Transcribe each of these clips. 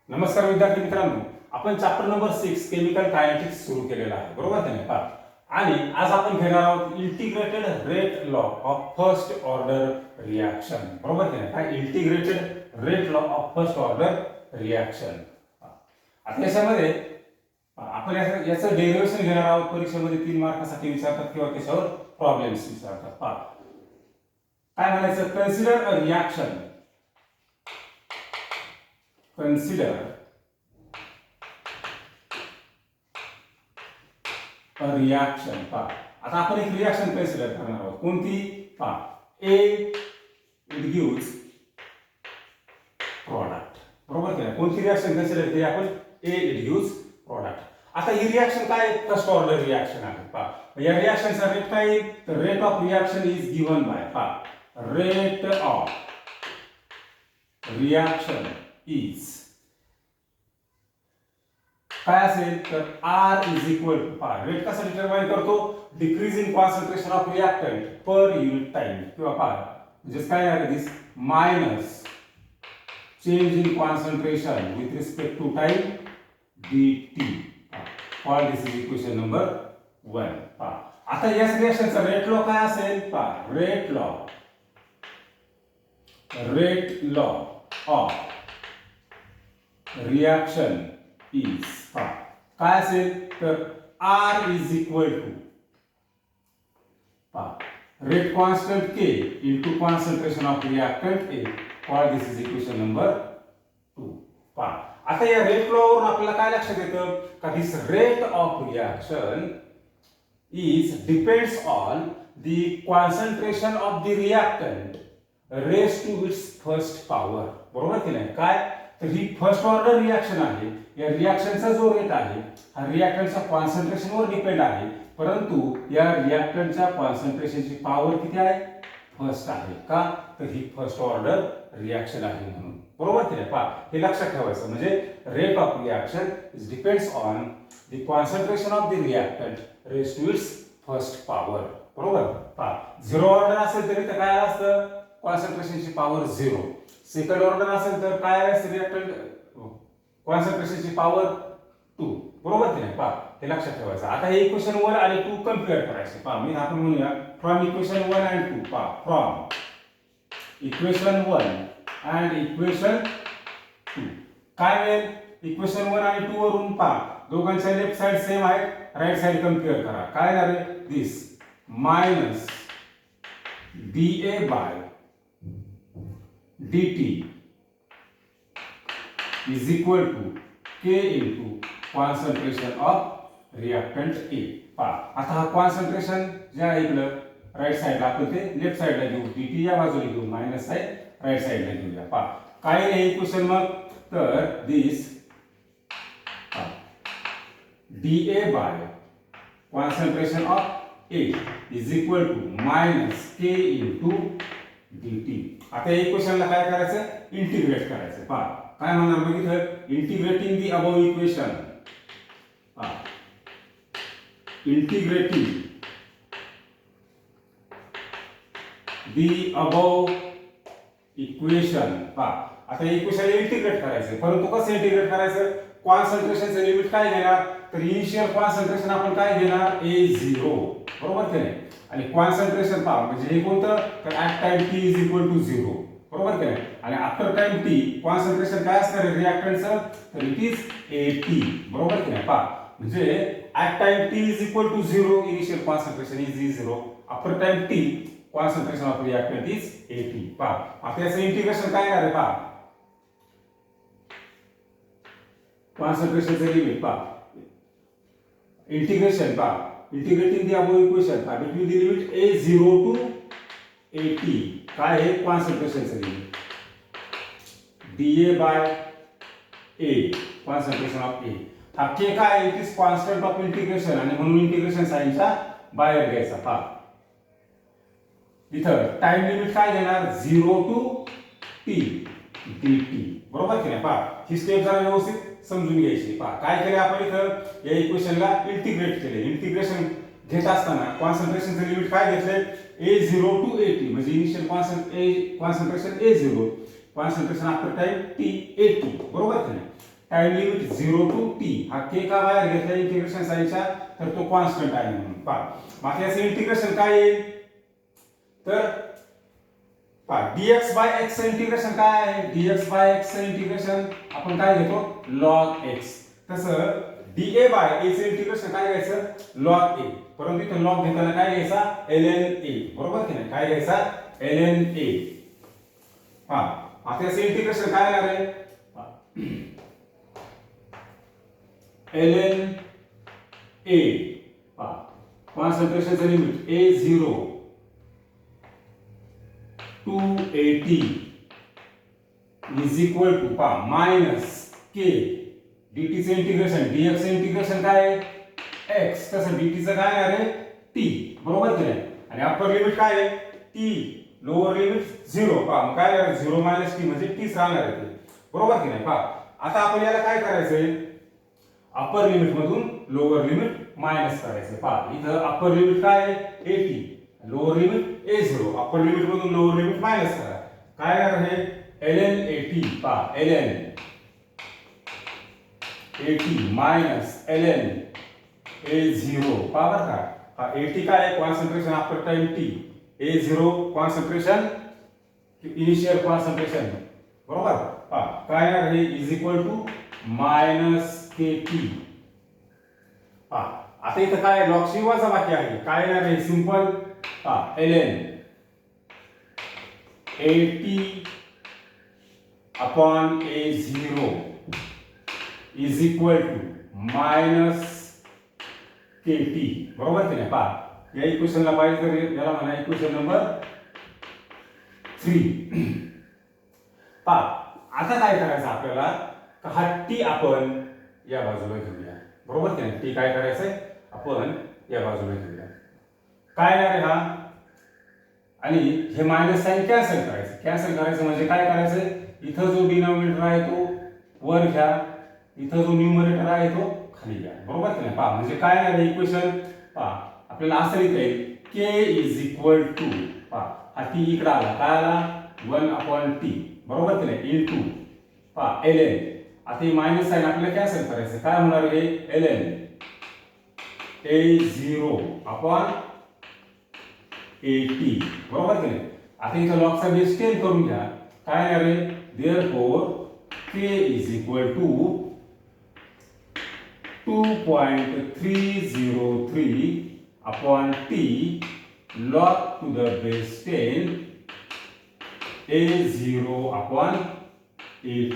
नमस्कार विद्यार्थी मित्रांनो, आपण चॅप्टर नंबर 6 केमिकल कायनेटिक्स सुरू केलेला आहे, बरोबर की नाही? आणि आज आपण घेणार आहोत integrated rate law of first order reaction, बरोबर की नाही? काय integrated rate law of first order reaction. आता याच्यामध्ये आपण याचं डेरिव्हेशन घेणार आहोत. परीक्षेमध्ये 3 मार्कासाठी विचारतात किंवा त्याच्यावर प्रॉब्लेम्स विचारतात. काय म्हणायचं? Consider a reaction. Consider a reaction. आता आपण एक रिएक्शन कन्सिडर करणार आहोत. कोणती? A it gives product. बरोबर की नाही? कोणती रिएक्शन कन्सिडर केली आपण? A it gives product. आता ही रिएक्शन काय? फर्स्ट ऑर्डर रिएक्शन आहे. या रिएक्शनचा रेट काय आहे? तर rate of reaction is given by rate of reaction is काय असेल तर R is equal to rate कसा डिटरमाइन करतो? Decreasing concentration of reactant per unit time किंवा म्हणजे काय आहे this minus change in concentration with respect to time dt. Call this is equation number 1. आता या रिएक्शनचा रेट लॉ काय असेल? Rate law of reaction is काय असेल तर R is equal to rate constant K into concentration of reactant A. Call this is equation number 2. आता या रेट लॉ वरून आपल्याला काय लक्षात येतं का this rate of reaction is depends on the concentration of the reactant raise to its first power. बरोबर की नाही? काय तर ही फर्स्ट ऑर्डर रिएक्शन आहे. या रिएक्शनचा जो रेट आहे हा रिएक्टंटच्या कॉन्सन्ट्रेशनवर डिपेंड आहे, परंतु या रिएक्टंटच्या कॉन्सन्ट्रेशनची पॉवर किती आहे? फर्स्ट आहे. का तर ही फर्स्ट ऑर्डर रिएक्शन आहे म्हणून. बरोबर की नाही? हे लक्षात ठेवायचं. म्हणजे rate of reaction is depends on the concentration of the reactant raise to its first power. बरोबर. झिरो ऑर्डर असेल तरी तर काय असतं? कॉन्सन्ट्रेशनची पॉवर 0. सेकंड ऑर्डर असेल तर काय असतं? रिएक्टंट कॉन्सन्ट्रेशनची पॉवर 2. बरोबर की नाही? हे लक्षात ठेवायचं. आता हे इक्वेशन 1 आणि 2 कम्पेअर करायचे. मी आपण म्हणूया from equation 1 and 2. From equation 1 and equation 2 काय मिळेल? इक्वेशन 1 आणि 2 वरून दोघांच्या लेफ्ट साइड सेम आहे, राइट साइड कम्पेअर करा. काय झाले? This minus dA by dt is equal to K into concentration of reactant A. आता हा कॉन्सन्ट्रेशन जे आहे इकडं राइट साइडला आपण ते लेफ्ट साइडला घेऊ, dt या बाजूला घेऊ, मायनस साइड राइट साइडला घेऊया. काय आहे इक्वेशन मग? तर this dA by concentration of A is equal to minus K into dt. आता या इक्वेशनला काय करायचं? इंटिग्रेट करायचं. काय म्हणणार मग इथं? Integrating the above equation. Integrating the above equation. आता इक्वेशन इंटिग्रेट करायचं, परंतु कसं इंटिग्रेट करायचं? कॉन्सन्ट्रेशनचं लिमिट काय घेणार? तर इनिशियल कॉन्सन्ट्रेशन आपण काय घेणार? A0. बरोबर की नाही? आणि कॉन्सन्ट्रेशन म्हणजे हे कोणतं? तर at time t is equal to 0. बरोबर की नाही? आणि आफ्टर टाइम t कॉन्सन्ट्रेशन काय असणार आहे रिएक्टंटचं? तर इट इज AT. बरोबर की नाही? म्हणजे at time t is equal to 0 initial concentration is 0. After time t concentration of reactant is AT. आता याचं इंटिग्रेशन काय आहे? कॉन्सन्ट्रेशनचं limit integration integrating the above equation between the limit A0 to AT. काय आहे? कॉन्सन्ट्रेशनचं limit dA by A concentration of A. हा K काय आहे? It is constant of integration आणि म्हणून इंटिग्रेशन साइनचा बाहेर घ्यायचा. इथं टाइम लिमिट काय घेणार? 0 टू T dt. बरोबर की नाही? ही स्टेप जरा व्यवस्थित समजून घ्यायची. काय केले आपण इथं? या इक्वेशनला इंटिग्रेट केले. इंटिग्रेशन घेत असताना कॉन्सन्ट्रेशनचं लिमिट काय घेतले? A0 टू AT म्हणजे initial concentration A0, concentration after time t AT. बरोबर की नाही? टाइम लिमिट 0 टू t, हा k का बाहेर घेतला इंटिग्रेशन साइनच्या, तर तो कॉन्स्टंट आहे म्हणून पहा. मग याचं इंटिग्रेशन काय येईल, तर पहा dx बाय x इंटिग्रेशन काय आहे, dx बाय x इंटिग्रेशन आपण काय घेतो log x. तसं dA बाय a चे इंटिग्रेशन काय घ्यायचं log a, परंतु इथे log घेताना काय घ्यायचा ln a, बरोबर की नाही, काय घ्यायचा ln a. हा आता याचं इंटिग्रेशन काय येणार आहे ln a, पहा कॉन्सन्ट्रेशनचं limit a0 to at is equal to पहा मायनस k dt चे इंटिग्रेशन, dx चे इंटिग्रेशन काय आहे x, तसं dt चं काय आहे t, बरोबर की नाही. आणि अप्पर लिमिट काय आहे t, लोअर लिमिट 0, पहा मग काय आहे 0 मायनस t म्हणजे t राहणार आहे ते, बरोबर की नाही. पहा आता आपण याला काय करायचंय, अप्पर लिमिट मधून लोअर लिमिट मायनस करायचं. पहा इथं अप्पर लिमिट काय आहे at, lower limit a0, upper limit मधून लोअर लिमिट मायनस करा, काय आहे ln at, पहा ln at minus ln a0, पहा बरं का, हा at काय आहे concentration after time t, a0 concentration initial concentration, बरोबर. पहा काय आहे is equal to minus kt. पहा आता इथं काय लॉगशी वजा बाकी आहे, काय येणार आहे सिंपल, पहा ln at upon a0 is equal to minus kt, बरोबर की नाही. पहा या इक्वेशनला पाहिजे तर याला म्हणा इक्वेशन नंबर 3. पहा आता काय करायचं आपल्याला, हा t आपण या बाजूला घेऊया, बरोबर की नाही. t काय करायचंय आपण या बाजूला घेऊया, काय आहे हा, आणि हे मायनस साइन कॅन्सल करायचं. कॅन्सल करायचं म्हणजे काय करायचं, इथं जो डिनॉमिनेटर आहे तो वर घ्या, इथं जो न्यूमरेटर आहे तो खाली घ्या, बरोबर की नाही. पहा म्हणजे काय आहे इक्वेशन, पहा आपल्याला असं लिहिता येईल k इज इक्वल टू, पहा हा t इकडे आला, काय आला 1/t, बरोबर की नाही, इनटू पहा ln. आता हे मायनस साइन आपल्याला कॅन्सल करायचं, काय होणार आहे ln a0 अपॉन at, बरोबर की नाही. आता इथं लॉगचा बेस 10 करून घ्या, काय आहे therefore k is equal to 2.303 upon t log to the base 10 a0 upon at.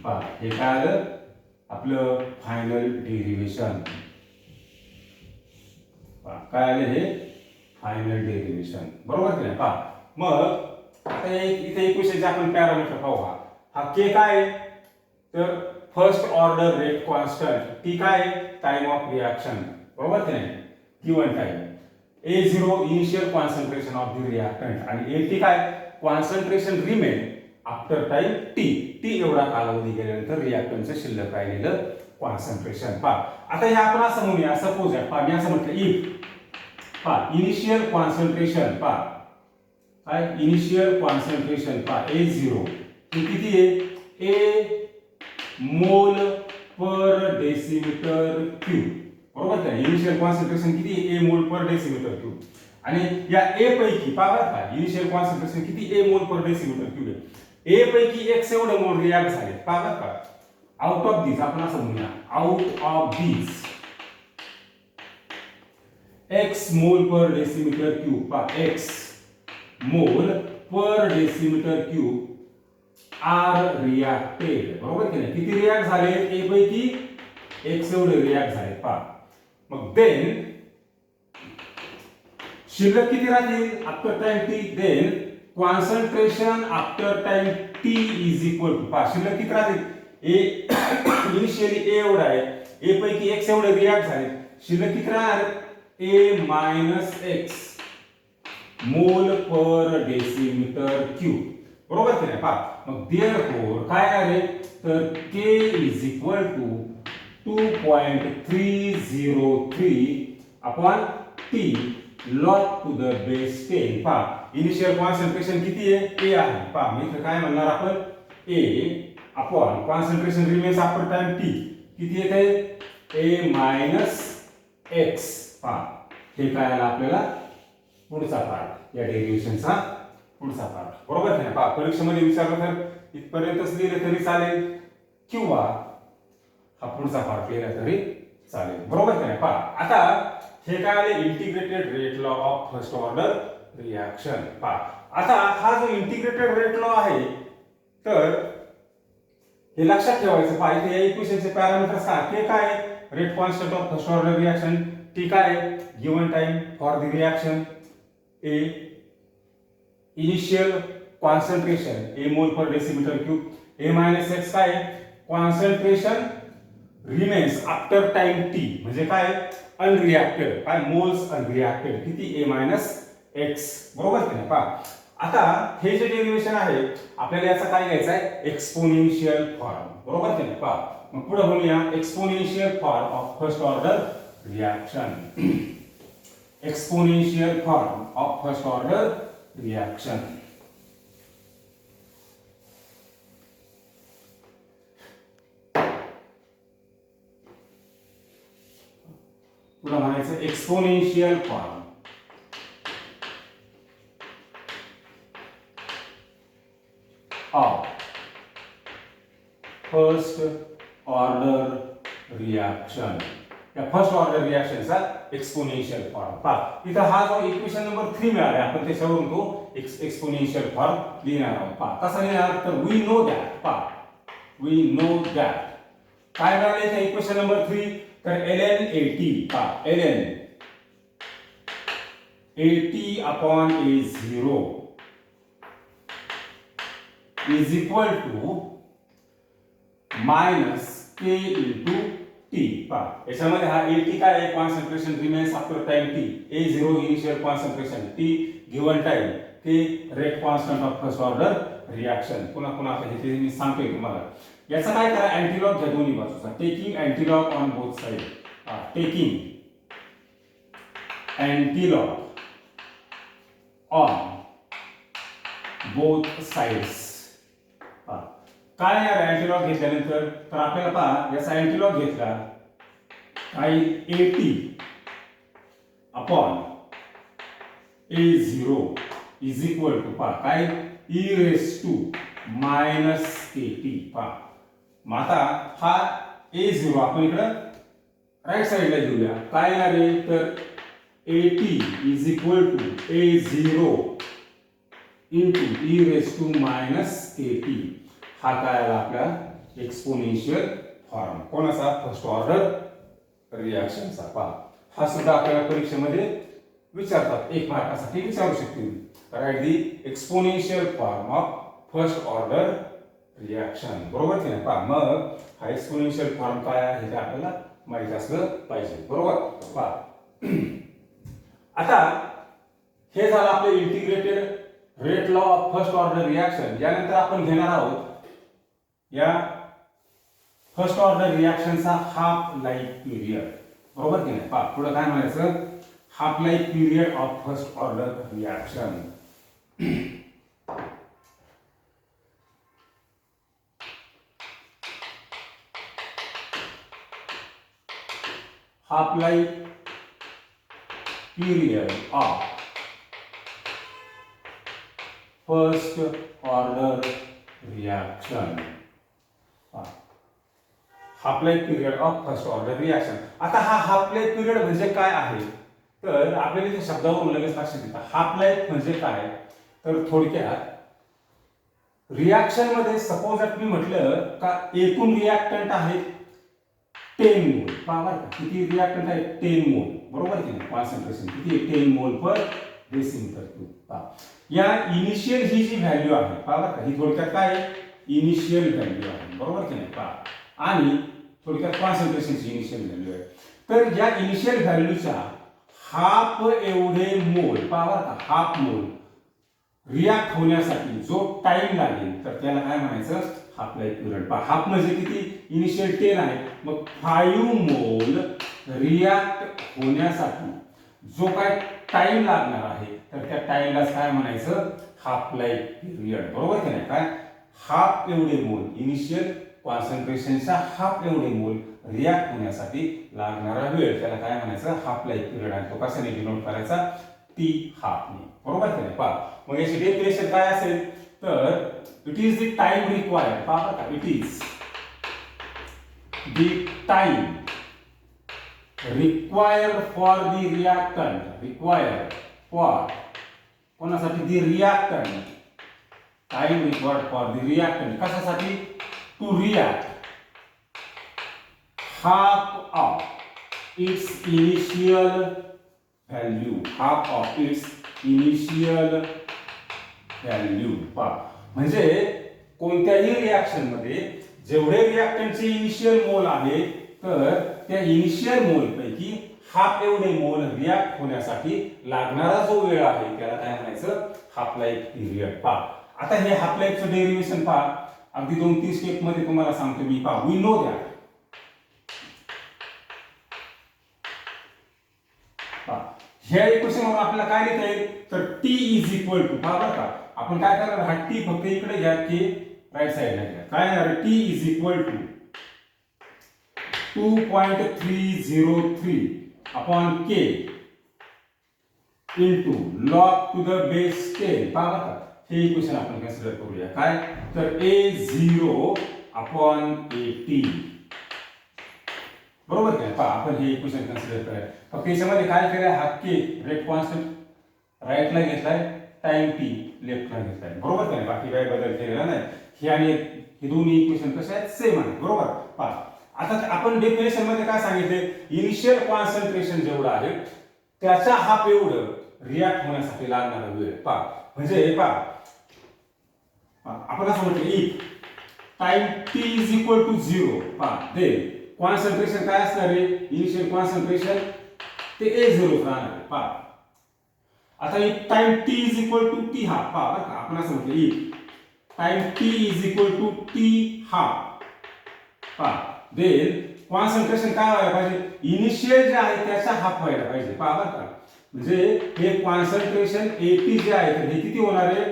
पहा हे काय आलं आपलं फायनल डेरिव्हेशन, पहा काय आलं हे फायनल डेरिव्हेशन, बरोबर की नाही. पहा मग आता इथे इक्वेशनचे आपण पॅरामीटर पाहू, हा k काय आहे तर first order rate constant, t काय आहे टाइम ऑफ रिएक्शन, बरोबर की नाही, given time, a0 initial concentration of the reactant, आणि at काय concentration remain after time t, एवढा कालावधी गेल्यानंतर रिएक्टंटचं शिल्लक राहिलेलं कॉन्सन्ट्रेशन. पहा आता हे आपण असं म्हणूया, सपोज आहे, पहा मी असं म्हटलं इफ, पहा इनिशियल कॉन्सन्ट्रेशन, पहा काय इनिशियल कॉन्सन्ट्रेशन, पहा a0 किती आहे a मोल पर डेसिमीटर क्यूब, बरोबर का. इनिशियल कॉन्सन्ट्रेशन किती आहे a मोल पर डेसिमीटर क्यूब, आणि या a पैकी पहा बरं का इनिशियल कॉन्सन्ट्रेशन किती a मोल पर डेसिमीटर क्यूब आहे, a पैकी x एवढे मोल रिॲक्ट झाले, पहा बरं का. आउट ऑफ दिस आपण असं म्हणूया, आउट ऑफ दिस x मोल पर डेसिमीटर क्यूब, पहा x मोल per decimetre cube R reacted, बरोबर की नाही. किती रिॲक्ट झाले a पैकी x एवढे रिॲक्ट झाले, पहा. मग देन शिल्लक किती राहतील after time t, then concentration after time t is equal to, पहा शिल्लक किती राहतील a इनिशियली a एवढा आहे, a पैकी x एवढे रिॲक्ट झाले, शिल्लक किती राहणार a मायनस x मोल पर डेसिमीटर क्यूब, बरोबर की नाही. पहा मग देअरफॉर काय आहे तर k is equal to 2.303 upon t log to the base 10. पहा इनिशियल कॉन्सन्ट्रेशन किती आहे a आहे, पहा मी इथे काय म्हणणार आपण a upon concentration remains after time T किती येते a मायनस एक्स. पहा हे काय आलं आपल्याला पुढचा पार्ट, या डेरिव्हेशनचा पुढचा पार्ट. बरोबर आहे ना. पहा परीक्षेमध्ये विचारलं तर इथपर्यंतच लिहिलं तरी चालेल किंवा हा पुढचा पार्ट लिहिला तरी चालेल. बरोबर आहे ना. पहा आता हे काय आले integrated rate law of first order reaction. पहा आता हा जो इंटिग्रेटेड रेट लॉ आहे तर हे लक्षात ठेवायचं. पहा इथे या इक्वेशनचे पॅरामीटर्स काय rate constant of first order reaction, T काय given time for the reaction, A initial concentration A mole per decimetre cube, A minus X काय concentration remains after time T म्हणजे काय अनरिॲक्टेड, काय मोल्स अनरिॲक्टेड किती ए मायनस एक्स. बरोबर की नाही. पहा आता हे जे डेरिव्हेशन आहे आपल्याला याचा काय घ्यायचा आहे एक्सपोनेन्शियल फॉर्म. बरोबर की नाही. पहा मग पुढे बोलूया exponential form of first order reaction. Exponential form of first order reaction. पुढे म्हणायचं exponential form of first order reaction. या फर्स्ट ऑर्डर रिॲक्शनचा एक्सपोनेन्शियल फॉर्म. पहा इथं हा जो इक्वेशन नंबर 3 मिळाला आपण त्याच्यावरून तो एक्सपोनेन्शियल फॉर्म लिहिणार आहोत. पहा कसा लिहिणार तर वी नो दॅट. पहा वी नो दॅट काय मिळाले त्या इक्वेशन नंबर 3 तर ln at. पहा ln at upon a0 is equal to minus k into T. पहा याच्यामध्ये हा एटी काय आहे concentration remains after time T, a0 initial concentration, T given time, K rate constant of first order reaction. पुन्हा पुन्हा आता हे मी सांगतोय तुम्हाला. याचा काय करा अँटीलॉग घ्या दोन्ही बाजूचा. Taking antilog on both side. Taking antilog on both sides. काय येणार अँटीलॉग घेतल्यानंतर तर आपल्याला पहा याचा अँटीलॉग घेतला काय A T upon a0 is equal to पहा काय e raise to minus kt. पहा मग आता हा a0 आपण इकडं राईट साईडला घेऊया. काय येणार आहे तर at is equal to a0 into e raise to minus kt. हा काय आला आपला एक्सपोनेन्शियल फॉर्म कोणाचा फर्स्ट ऑर्डर रिॲक्शनचा. पहा हा सुद्धा आपल्याला परीक्षेमध्ये विचारतात, एक मार्कासाठी विचारू शकतील. Write the exponential form of first order reaction. बरोबर की नाही. पहा मग हा एक्सपोनेन्शियल फॉर्म काय आहे हे आपल्याला माहिती असलं पाहिजे. बरोबर. पहा आता हे झालं आपलं integrated rate law of first order reaction. यानंतर आपण घेणार आहोत या फर्स्ट ऑर्डर रिॲक्शनचा हाफ लाईफ पिरियड. बरोबर की नाही. पहा पुढे काय म्हणायचं half life period of first order reaction. Half life period of first order reaction. Half life period of first order reaction. आता हा हाफ लाईफ पिरियड म्हणजे काय आहे तर आपल्याला त्या शब्दावरून लगेच लक्षात येतं. हाफ लाईफ म्हणजे काय तर थोडक्यात रिॲक्शन मध्ये सपोज मी म्हटलं का एकूण रिॲक्टंट आहे 10 मोल. पहा किती रिॲक्टंट आहे 10 मोल. बरोबर की नाही. कॉन्सन्ट्रेशन किती 10 मोल पर डेसिमीटर क्यूब. पहा या इनिशियल ही जी व्हॅल्यू आहे पहा ही थोडक्यात काय इनिशियल व्हॅल्यू आहे. बरोबर की नाही. पहा आणि थोडक्यात कॉन्सन्ट्रेशनची इनिशियल व्हॅल्यू आहे. तर या इनिशियल व्हॅल्यूच्या हाफ एवढे मोल पहा का हाफ मोल रिॲक्ट होण्यासाठी जो टाइम लागेल तर त्याला काय म्हणायचं हाफ लाईफ पिरियड. पहा हाफ म्हणजे किती इनिशियल 10 आहे मग 5 मोल रिॲक्ट होण्यासाठी जो काय टाइम लागणार आहे तर त्या टाइमलाच काय म्हणायचं हाफ लाईफ पिरियड. बरोबर की नाही. काय हाफ एवढे मोल, इनिशियल कॉन्सन्ट्रेशनच्या हाफ एवढे मोल रिॲक्ट होण्यासाठी लागणारा वेळ त्याला काय म्हणायचं, हाफ लाईफ पिरियड आहे. तो कशाने डिनोट करायचा, टी हाफने. बरोबर की नाही? पहा मग याची डेफिनेशन काय असेल तर it is the time required. पहा का, it is the time required for the reactant, required for कोणासाठी, the reactant, time required for the reactant कशासाठी, to react half of its initial value, half of its initial value. म्हणजे कोणत्याही reaction मध्ये जेवढे रिएक्टंटचे initial मोल आहे तर त्या इनिशियल मोल पैकी हाफ एवढे मोल रिॲक्ट होण्यासाठी लागणारा जो वेळ आहे त्याला काय म्हणायचं, हाफ लाईफ पिरियड. पहा आता हे हाफ लाईफचं डेरिव्हेशन पहा, अगदी 2-3 स्टेप मध्ये तुम्हाला सांगतो मी. पहा वी नो दॅट, ह्या इक्वेशन वरून आपल्याला काय लिहिता येईल तर टी इज इक्वल टू, पहा बरं का आपण काय करणार, हा टी फक्त इकडे घ्या, के राईट साइडला घ्या. काय येणार, T is equal to 2.303 upon K into log to the base 10. पहा बरं का हे इक्वेशन आपण कन्सिडर करूया. काय तर A0 अपॉन AT. बरोबर काय, पहा आपण हे इक्वेशन कन्सिडर करूया. फक्त याच्यामध्ये काय केलंय, हा के रेट कॉन्स्टंट राईटला घेतलाय, टाइम टी लेफ्टला घेतलाय. बरोबर काय, बाकी काही बदल केलेला नाही. हे आणि हे दोन्ही इक्वेशन कसे आहेत, सेम आहेत. बरोबर. पहा आता आपण डेफिनेशन मध्ये काय सांगितले, इनिशियल कॉन्सन्ट्रेशन जेवढं आहे त्याच्या हाफ एवढं रिॲक्ट होण्यासाठी लागणारा वेळ. पहा म्हणजे हे पहा आपण असं म्हटलं, if time T is equal to 0, पहा दे कॉन्सन्ट्रेशन काय असणार आहे, इनिशियल कॉन्सन्ट्रेशन ते A0 राहणार आहे. पहा आता if time T is equal to T half, पहा बरं का आपण असं म्हटलं, if time T is equal to T half, पहा देन कॉन्सन्ट्रेशन काय व्हायला पाहिजे, इनिशियल जे आहे त्याच्या हाफ व्हायला पाहिजे. पहा बरं का म्हणजे हे कॉन्सन्ट्रेशन AT जे आहे तर हे किती होणार आहे,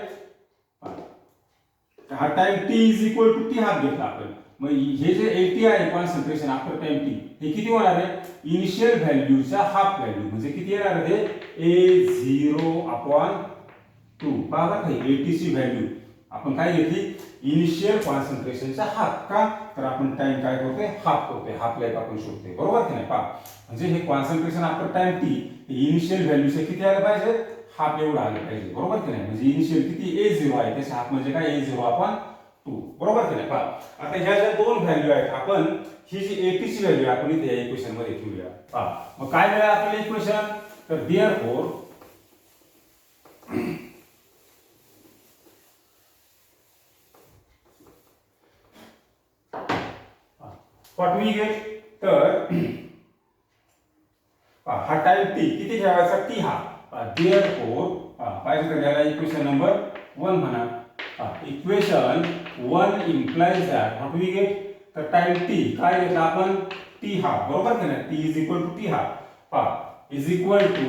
हा time T is equal to T half घेतला आपण. मग हे जे AT आहे कॉन्सन्ट्रेशन आफ्टर टाइम टी हे किती होणार आहे, इनिशियल व्हॅल्यूच्या हाफ व्हॅल्यू म्हणजे किती येणार आहे, A0 अपॉन 2. पहा बरं का AT ची व्हॅल्यू आपण काय घेतली, इनिशियल कॉन्सन्ट्रेशनचा हाफ. का तर आपण टाइम काय करतोय, हाफ करतोय, हाफ लाईफ आपण शोधतोय. बरोबर की नाही. पहा म्हणजे हे concentration after time T initial व्हॅल्यूचे किती आलं पाहिजे, हाफ एवढं आलं पाहिजे. बरोबर की नाही. म्हणजे इनिशियल किती A0 आहे त्याचे हाफ म्हणजे काय, A0 अपॉन 2. बरोबर की नाही. पहा आता ह्या ज्या दोन व्हॅल्यू आहेत आपण ही जी AT ची व्हॅल्यू आपण इथे या इक्वेशन मध्ये ठेवूया. पहा मग काय मिळालं आपल्याला इक्वेशन, तर देअरफॉर व्हॉट वी गेट, तर हा टाइम टी किती ठेवायचा, टी हा. देअरफॉर पाहिजे तर याला इक्वेशन नंबर 1 म्हणा. Equation 1 implies that what we get, तर टाइम टी काय घेतला आपण, टी हाफ. बरोबर की नाही. T is equal to T half, पहा is equal to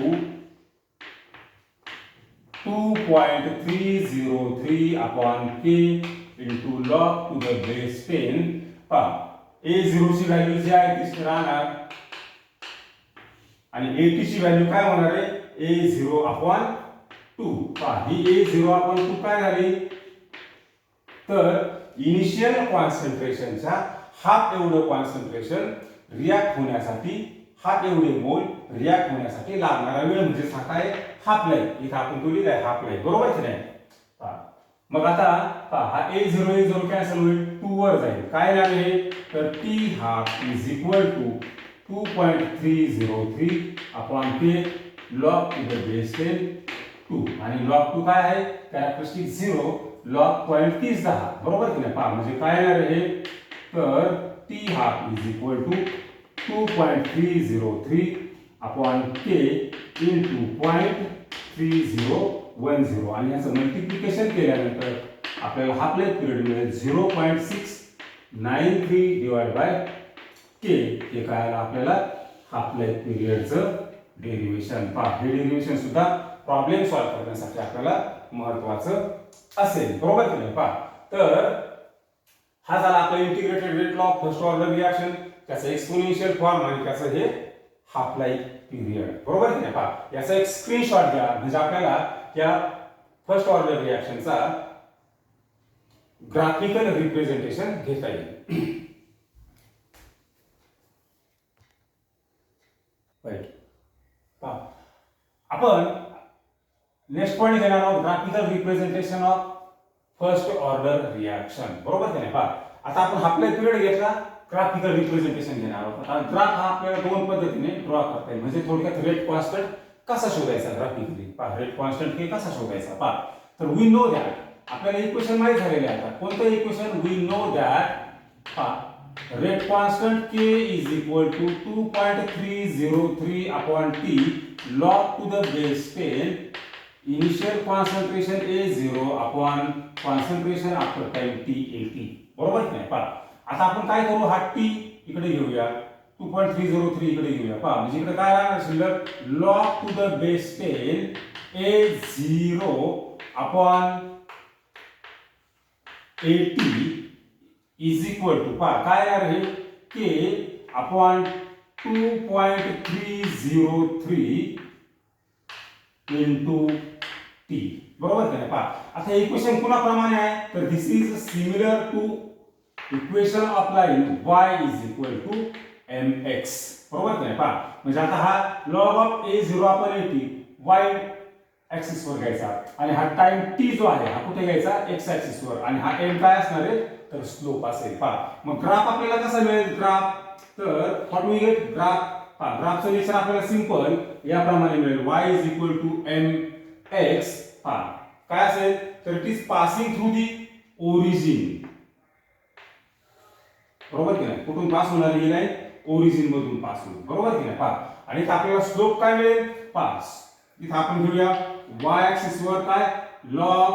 2.303 upon K into log to the base 10. पहा A0 ची व्हॅल्यू जी आहे ती राहणार आणि AT ची व्हॅल्यू काय होणार आहे, A0 अपॉन 2. पहा ही A0 अपॉन 2 काय झाली, तर इनिशियल कॉन्सन्ट्रेशनच्या हाफ एवढं कॉन्सन्ट्रेशन रिॲक्ट होण्यासाठी, हाफ एवढे मोल रिॲक्ट होण्यासाठी लागणारा वेळ म्हणजे काय, हाफ लाईफ. इथे आपण तो लिहिलाय हाफ लाईफ. बरोबर की नाही. मग आता पहा हा A0 कॅन्सल होईल, 2 वर जाईल. काय लागेल तर T half is equal to 2.303 upon K log to the base 10 2 आणि लॉग 2 काय आहे, कॅरेक्टरिस्टिक 0 लॉग 0.30. बरोबर की नाही. पहा म्हणजे काय येणार आहे, तर T half is equal to 2.303 upon K into 0.3010 आणि याचं मल्टिप्लिकेशन केल्यानंतर आपल्याला हाफ लाईफ पिरियड मिळेल 0.693 डिवाइड बाय के. हे काय आपल्याला हाफ लाईफ पिरियडचं डेरिव्हेशन. पहा हे डेरिव्हेशन सुद्धा प्रॉब्लेम सॉल्व्ह करण्यासाठी आपल्याला महत्त्वाचं असेल. बरोबर की नाही. पहा तर हा झाला आपला integrated rate law first order reaction, त्याचा एक्सपोनेन्शियल फॉर्म आणि त्याचं हे हाफ लाईफ पिरियड. बरोबर की नाही? पहा याचा एक स्क्रीनशॉट घ्या म्हणजे आपल्याला या फर्स्ट ऑर्डर रिॲक्शनचा ग्राफिकल रिप्रेझेंटेशन घेता येईल. आपण नेक्स्ट पॉइंट घेणार आहोत graphical representation of first order reaction. बरोबर की नाही? पहा आता आपण हाफ लाईफ पिरियड घेतला, ग्राफिकल रिप्रेझेंटेशन घेणार आहोत. आता ग्राफ हा आपल्याला दोन पद्धतीने ड्रॉ करता येईल. म्हणजे थोडक्यात रेट कॉन्स्टंट कसा शोधायचा ग्राफिकली. पहा रेट कॉन्स्टंट के कसा शोधायचा. पहा तर वी नो दॅट आपल्याला इक्वेशन माहित झालेले आहे. आता कोणतं इक्वेशन? वी नो दॅट पहा rate constant k is equal to 2.303 upon t log to the base 10 initial concentration A0 upon concentration after time t 80. बरोबर की नाही? पहा आता आपण काय करू, हा t इकडे घेऊया, 2.303 इकडे घेऊया. पहा म्हणजे इकडे काय राहणार शिल्लक, log to the base 10 A0 upon 80 is equal to पहा काय राहणार हे k upon 2.303 into t. बरोबर की नाही? पहा आता हे इक्वेशन कुणाप्रमाणे आहे, तर this is similar to equation of line y is equal to mx. बरोबर की नाही? पहा म्हणजे आता हा log ऑफ a0 आपण 80 y ऍक्सिस वर घ्यायचा आणि हा टाइम t जो आहे हा कुठे घ्यायचा, x ऍक्सिस वर, आणि हा m काय असणार आहे, तर स्लोप असेल. पहा मग ग्राफ आपल्याला कसा मिळेल ग्राफ, तर व्हॉट वी गेट ग्राफ. पहा ग्राफचं नेचर आपल्याला सिंपल याप्रमाणे मिळेल, y is equal to mx. पहा काय असेल, तर it is passing through the origin. बरोबर की नाही? कुठून पास होणार ही लाईन, ओरिजिन मधून पास होईल. बरोबर की नाही? पहा आणि इथं आपल्याला स्लोप काय मिळेल, पास. इथं आपण घेऊया y ऍक्सिस वर काय, log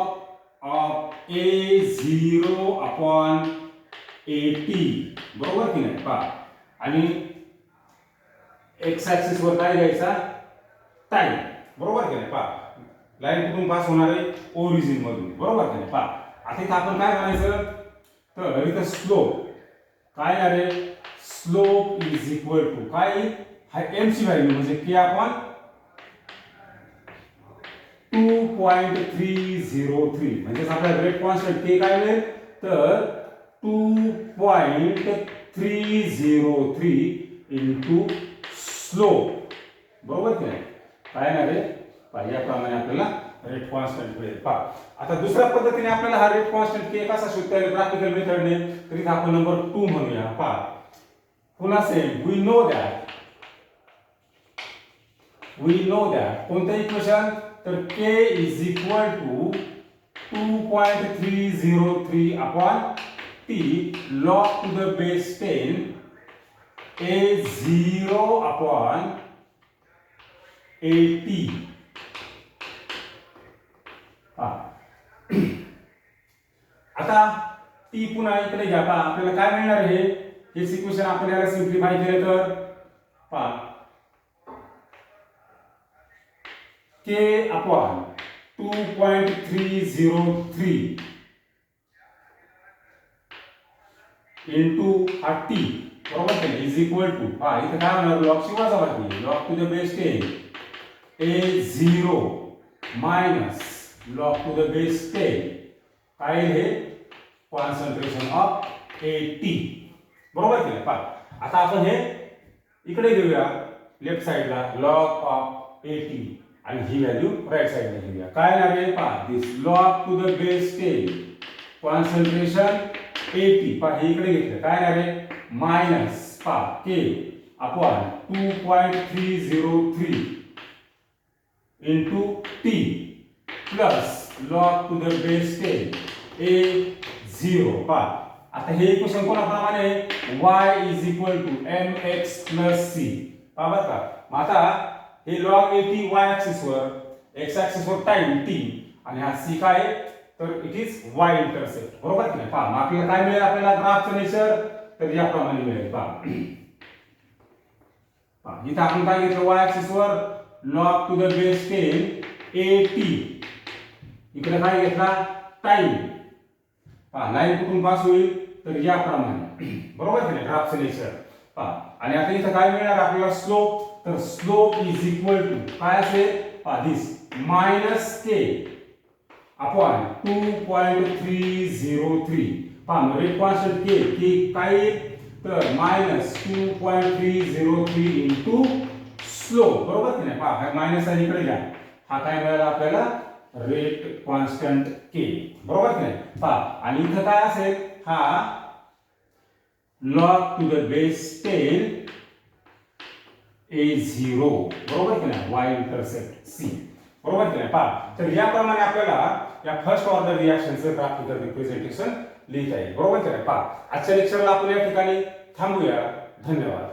ऑफ a0 अपॉन 80. बरोबर की नाही? पहा आणि x ऍक्सिस वर काय घ्यायचा, टाइम. बरोबर की नाही? पहा लाईन कुठून पास होणार आहे, ओरिजिन मधून. बरोबर की नाही? पहा आता इथं आपण काय म्हणायचं, तर इथं स्लोप काय आहे, स्लोप इज इक्वल टू काय, हा m ची व्हॅल्यू म्हणजे k अपॉन 2.303 म्हणजे आपला रेट कॉन्स्टंट k काय मिळेल, तर 2.303 इंटू स्लोप. बरोबर की नाही? काय ना रे, याप्रमाणे आपल्याला रेट कॉन्स्टंट मिळेल. पहा आता दुसऱ्या पद्धतीने आपल्याला हा रेट कॉन्स्टंट k कसा शोधता येईल ग्राफिकल मेथडने, तर इथे आपण नंबर 2 म्हणूया. पहा पुन्हा सेम, वी नो दॅट कोणतं इक्वेशन, तर k is equal to 2.303 upon t log to the base 10 a0 upon 80. आता टी पुन्हा इकडे घ्या. पहा आपल्याला काय मिळणार आहे, हेच इक्वेशन आपण याला सिंप्लिफाय केलं तर पहा k अपॉन 2.303 इंटू हा टी. बरोबर की नाही? इज इक्वल टू पहा इथं काय होणार, लॉग ची वजाबाकी, log to the base 10 a0 minus log to the base 10 काय हे कॉन्सन्ट्रेशन ऑफ 80. बरोबर की नाही? पहा आता आपण हे इकडे घेऊया लेफ्ट साइडला, log ऑफ 80 आणि ही व्हॅल्यू राइट साइडला घेऊया. काय ना रे, पहा this log to the base 10 कॉन्सन्ट्रेशन 80. पहा हे इकडे घेतलं, काय ना रे, मायनस पहा k upon 2.303 into t plus log to the base 10 a0. पहा आता हे इक्वेशन कोणाप्रमाणे, y is equal to mx plus c. पहा बरं का, आता हे log 80 y ऍक्सिस वर, x ऍक्सिस वर टाइम t आणि हा c काय, तर इट इज y इंटरसेप्ट. बरोबर की नाही? पहा आपल्याला काय मिळेल, आपल्याला ग्राफचं नेचर तर याप्रमाणे मिळेल. पहा इथं आपण काय घेतलं, y ऍक्सिस वर log to the base 10 at, इकडे काय घेतला, टाइम. पहा लाईन कुठून पास होईल, तर याप्रमाणे बरोबर की नाही ग्राफचं नेचर पहा. आणि आता इथं काय मिळणार आपल्याला स्लोप, तर स्लोप इज इक्वल टू काय असेल पहा दिस मायनस के अपॉन 2.303 पहा रेट कॉन्स्टंट के काय तर मायनस 2.303 इंटू स्लोप बरोबर की नाही पहा मायनस आहे इकडे घ्या हा काय मिळाला आपल्याला रेट कॉन्स्टंट के बरोबर की नाही पहा. आणि इथं काय असेल हा log to the base 10 a0 बरोबर की नाही y इंटरसेप्ट c बरोबर की नाही पहा. तर याप्रमाणे आपल्याला या फर्स्ट ऑर्डर रिएक्शनचं ग्राफिकल रिप्रेझेंटेशन लिहिता येईल बरोबर की नाही पहा. आजच्या लेक्चरला आपण या ठिकाणी थांबूया. धन्यवाद.